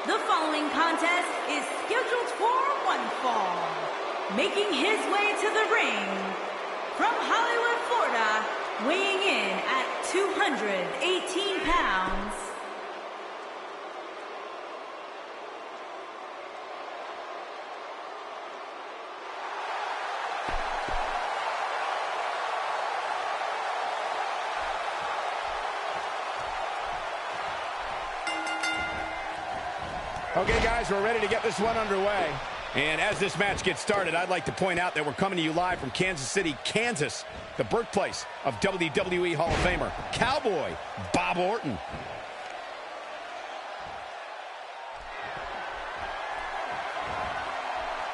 The following contest is scheduled for one fall. Making his way to the ring, from Hollywood, Florida, weighing in at 218 pounds, Okay, guys, we're ready to get this one underway. And as this match gets started, I'd like to point out that we're coming to you live from Kansas City, Kansas, the birthplace of WWE Hall of Famer, Cowboy Bob Orton.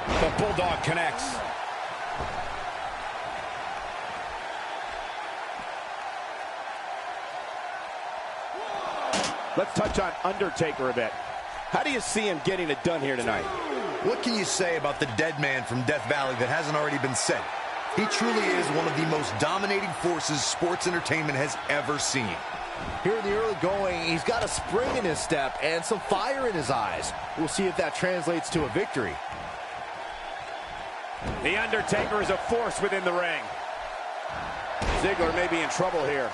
The Bulldog connects. Let's touch on Undertaker a bit. How do you see him getting it done here tonight? What can you say about the dead man from Death Valley that hasn't already been said? He truly is one of the most dominating forces sports entertainment has ever seen. Here in the early going, he's got a spring in his step and some fire in his eyes. We'll see if that translates to a victory. The Undertaker is a force within the ring. Ziggler may be in trouble here.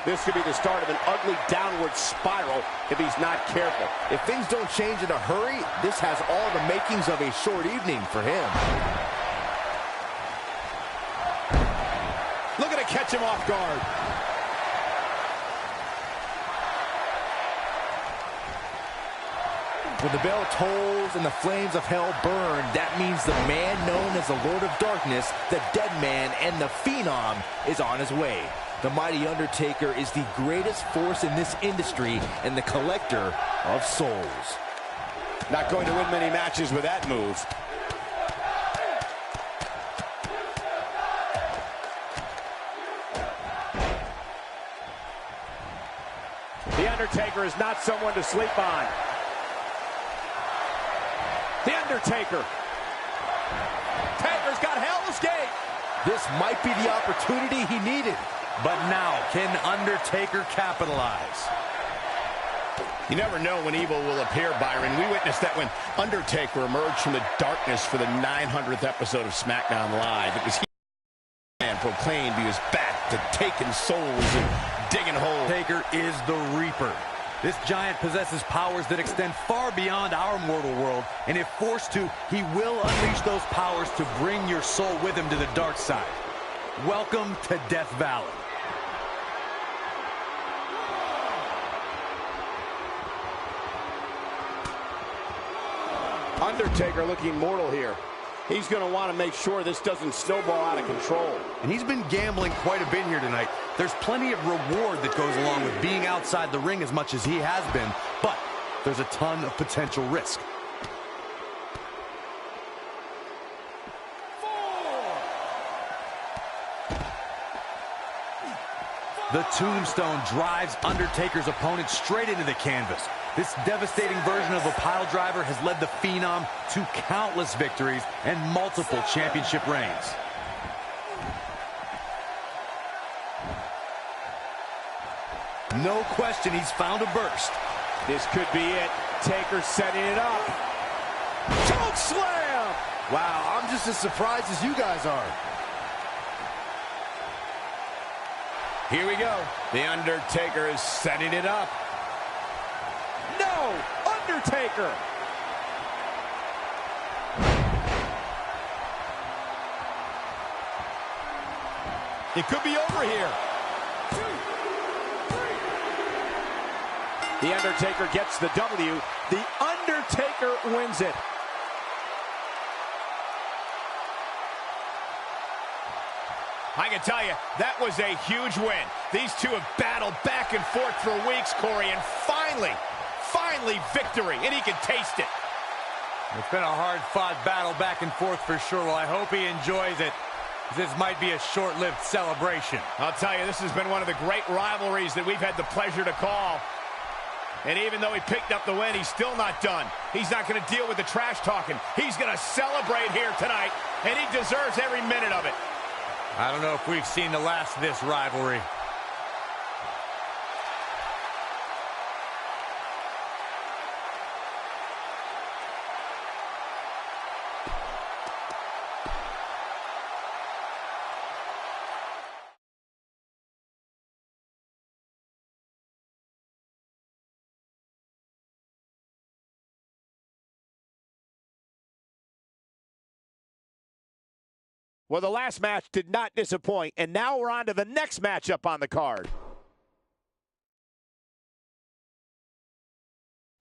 This could be the start of an ugly downward spiral if he's not careful. If things don't change in a hurry, this has all the makings of a short evening for him. Looking to catch him off guard. When the bell tolls and the flames of hell burn, that means the man known as the Lord of Darkness, the Dead Man, and the Phenom is on his way. The mighty Undertaker is the greatest force in this industry and the collector of souls. Not going to win many matches with that move. The Undertaker is not someone to sleep on. The Undertaker. Taker's got Hell's Gate. This might be the opportunity he needed. But now, can Undertaker capitalize? You never know when evil will appear, Byron. We witnessed that when Undertaker emerged from the darkness for the 900th episode of SmackDown Live. It was he and proclaimed he was back to taking souls and digging holes. Taker is the Reaper. This giant possesses powers that extend far beyond our mortal world, and if forced to, he will unleash those powers to bring your soul with him to the dark side. Welcome to Death Valley. Undertaker looking mortal here. He's going to want to make sure this doesn't snowball out of control. And he's been gambling quite a bit here tonight. There's plenty of reward that goes along with being outside the ring as much as he has been, but there's a ton of potential risk. The tombstone drives Undertaker's opponent straight into the canvas. This devastating version of a pile driver has led the Phenom to countless victories and multiple championship reigns. No question, he's found a burst. This could be it. Taker setting it up. Choke slam! Wow, I'm just as surprised as you guys are. Here we go. The Undertaker is setting it up. No! Undertaker! It could be over here. 2, 3. The Undertaker gets the W. The Undertaker wins it. I can tell you, that was a huge win. These two have battled back and forth for weeks, Corey, and finally victory, and he can taste it. It's been a hard-fought battle back and forth for sure. Well, I hope he enjoys it. This might be a short-lived celebration. I'll tell you, this has been one of the great rivalries that we've had the pleasure to call. And even though he picked up the win, he's still not done. He's not going to deal with the trash talking. He's going to celebrate here tonight, and he deserves every minute of it. I don't know if we've seen the last of this rivalry. Well, the last match did not disappoint, and now we're on to the next matchup on the card.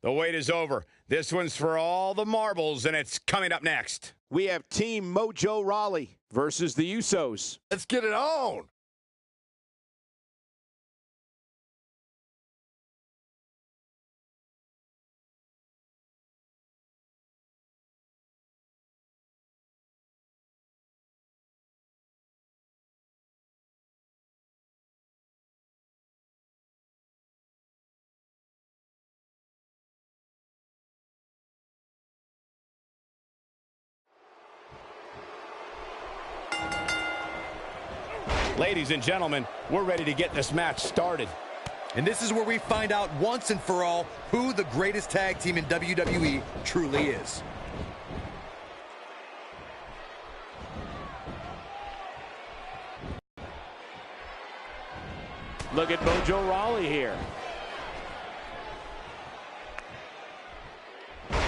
The wait is over. This one's for all the marbles, and it's coming up next. We have Team Mojo Rawley versus the Usos. Let's get it on. Ladies and gentlemen, we're ready to get this match started. And this is where we find out once and for all who the greatest tag team in WWE truly is. Look at Mojo Rawley here.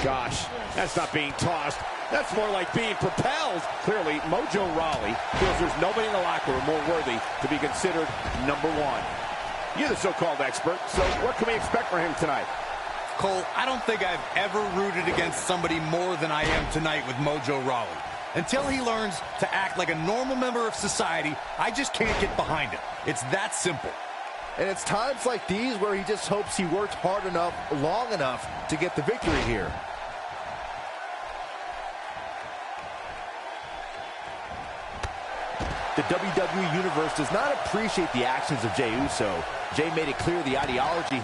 Gosh, that's not being tossed. That's more like being propelled. Clearly, Mojo Rawley feels there's nobody in the locker room more worthy to be considered number one. You're the so-called expert, so what can we expect from him tonight? Cole, I don't think I've ever rooted against somebody more than I am tonight with Mojo Rawley. Until he learns to act like a normal member of society, I just can't get behind him. It's that simple. And it's times like these where he just hopes he worked hard enough, long enough to get the victory here. The WWE Universe does not appreciate the actions of Jey Uso. Jey made it clear the ideology.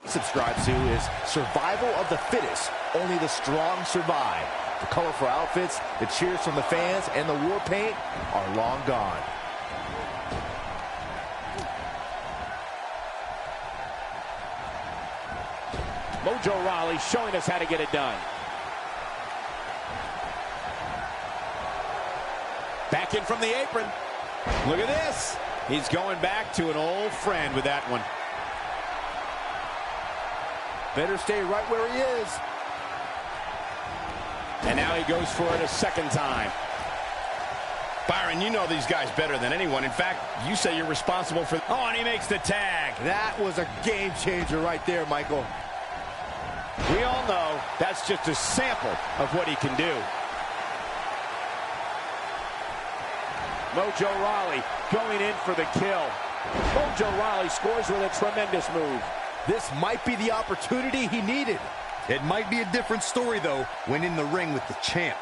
Subscribe to is survival of the fittest. Only the strong survive. The colorful outfits, the cheers from the fans, and the war paint are long gone. Mojo Rawley showing us how to get it done. Back in from the apron. Look at this. He's going back to an old friend with that one. Better stay right where he is. And now he goes for it a second time. Byron, you know these guys better than anyone. In fact, you say you're responsible for... Oh, and he makes the tag. That was a game changer right there, Michael. We all know that's just a sample of what he can do. Mojo Rawley going in for the kill. Mojo Rawley scores with a tremendous move. This might be the opportunity he needed. It might be a different story, though, when in the ring with the champ.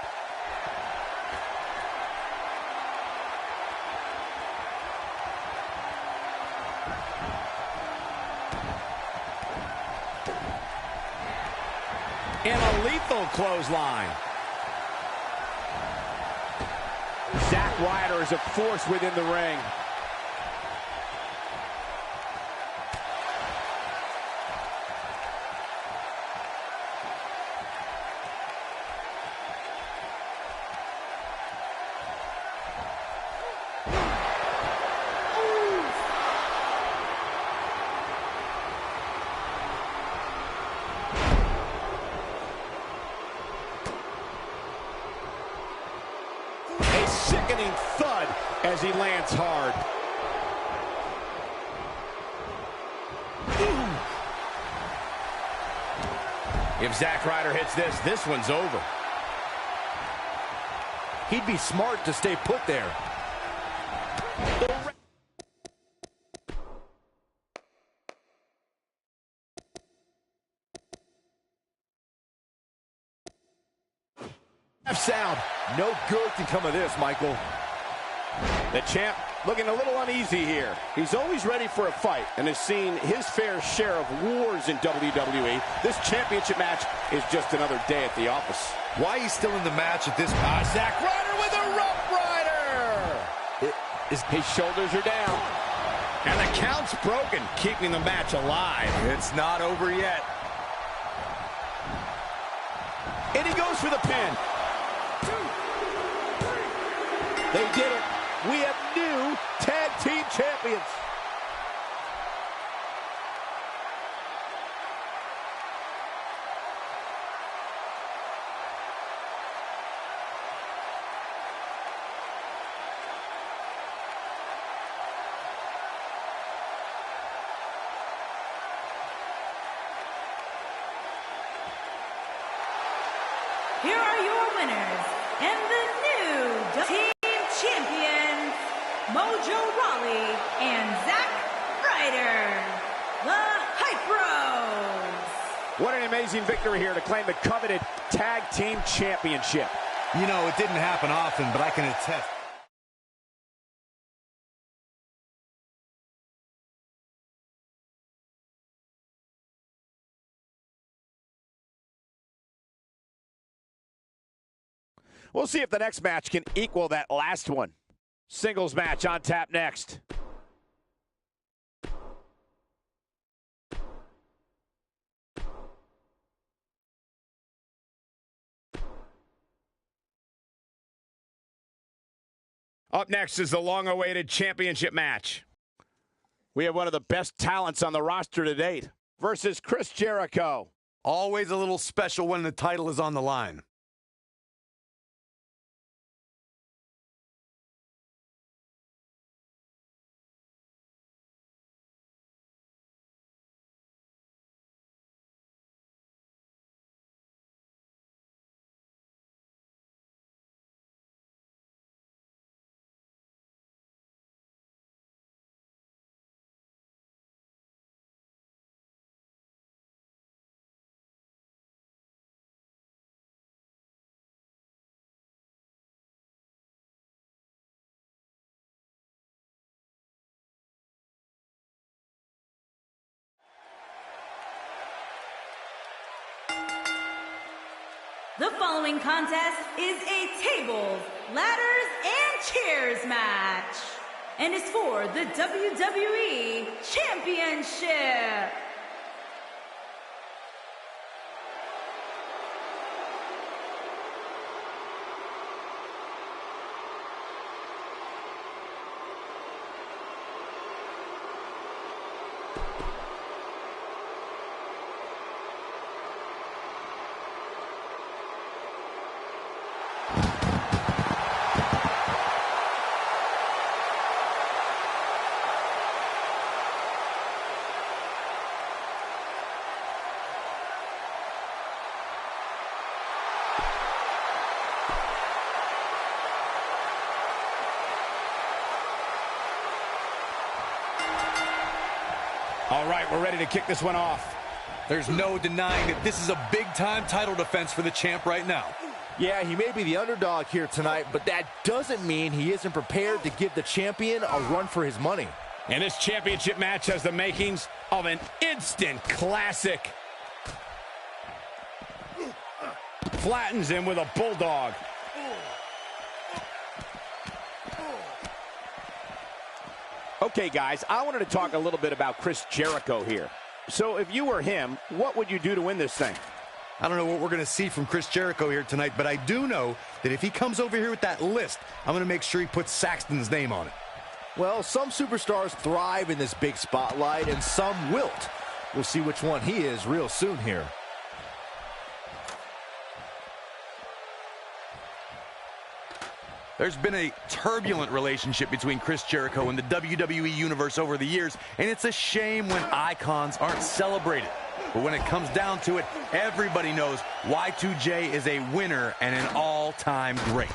And a lethal clothesline. Zack Ryder is a force within the ring. Sickening thud as he lands hard. If Zack Ryder hits this, this one's over. He'd be smart to stay put there. Sound. No good can come of this, Michael. The champ looking a little uneasy here. He's always ready for a fight and has seen his fair share of wars in WWE. This championship match is just another day at the office. Why he's still in the match at this point? Zack Ryder with a rough rider. His shoulders are down. And the count's broken, keeping the match alive. It's not over yet. And he goes for the pin. They did it. We have new tag team champions. here are your winners and the new team champions, Mojo Rawley and Zack Ryder, the Hype Bros. What an amazing victory here to claim the coveted Tag Team Championship. You know, it didn't happen often, but I can attest. We'll see if the next match can equal that last one. Singles match on tap next. Up next is the long-awaited championship match. We have one of the best talents on the roster to date versus Chris Jericho. Always a little special when the title is on the line. The following contest is a tables, ladders, and chairs match, and is for the WWE Championship. All right, we're ready to kick this one off. There's no denying that this is a big-time title defense for the champ right now. Yeah, he may be the underdog here tonight, but that doesn't mean he isn't prepared to give the champion a run for his money. And this championship match has the makings of an instant classic. Flattens him with a bulldog. Okay, guys, I wanted to talk a little bit about Chris Jericho here. So if you were him, what would you do to win this thing? I don't know what we're going to see from Chris Jericho here tonight, but I do know that if he comes over here with that list, I'm going to make sure he puts Saxton's name on it. Well, some superstars thrive in this big spotlight, and some wilt. We'll see which one he is real soon here. There's been a turbulent relationship between Chris Jericho and the WWE Universe over the years, and it's a shame when icons aren't celebrated. But when it comes down to it, everybody knows Y2J is a winner and an all-time great.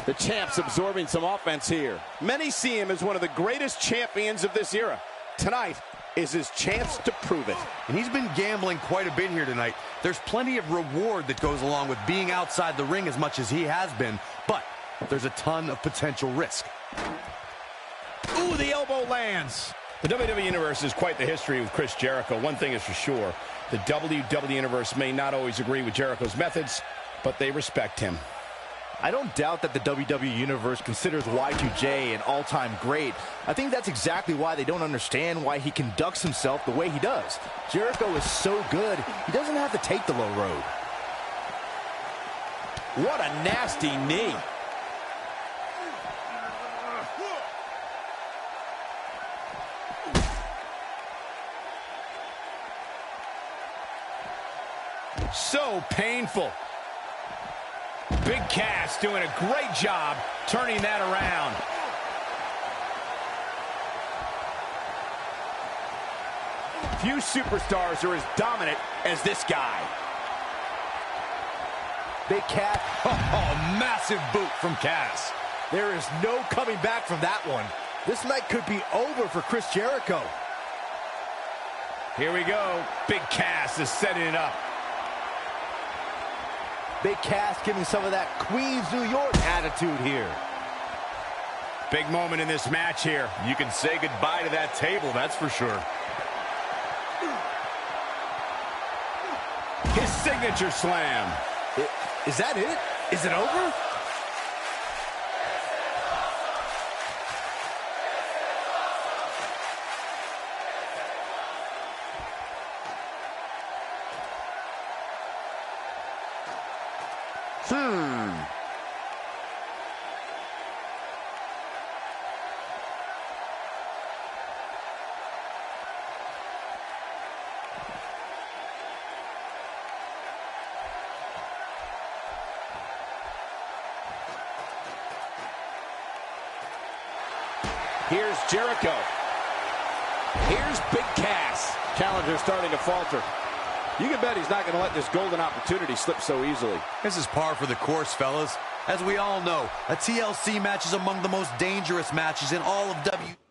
The champ's absorbing some offense here. Many see him as one of the greatest champions of this era. Tonight is his chance to prove it. And he's been gambling quite a bit here tonight. There's plenty of reward that goes along with being outside the ring as much as he has been, but there's a ton of potential risk. Ooh, the elbow lands. The WWE Universe is quite the history with Chris Jericho. One thing is for sure, the WWE Universe may not always agree with Jericho's methods, but they respect him. I don't doubt that the WWE Universe considers Y2J an all-time great. I think that's exactly why they don't understand why he conducts himself the way he does. Jericho is so good, he doesn't have to take the low road. What a nasty knee. So painful. Big Cass doing a great job turning that around. Few superstars are as dominant as this guy. Big Cat. Oh, massive boot from Cass. There is no coming back from that one. This night could be over for Chris Jericho. Here we go. Big Cass is setting it up. Big Cass giving some of that Queens, New York attitude here. Big moment in this match here. You can say goodbye to that table, that's for sure. His signature slam. Is that it? Is it over? Here's Jericho. Here's Big Cass. Challenger's starting to falter. You can bet he's not going to let this golden opportunity slip so easily. This is par for the course, fellas. As we all know, a TLC match is among the most dangerous matches in all of WWE.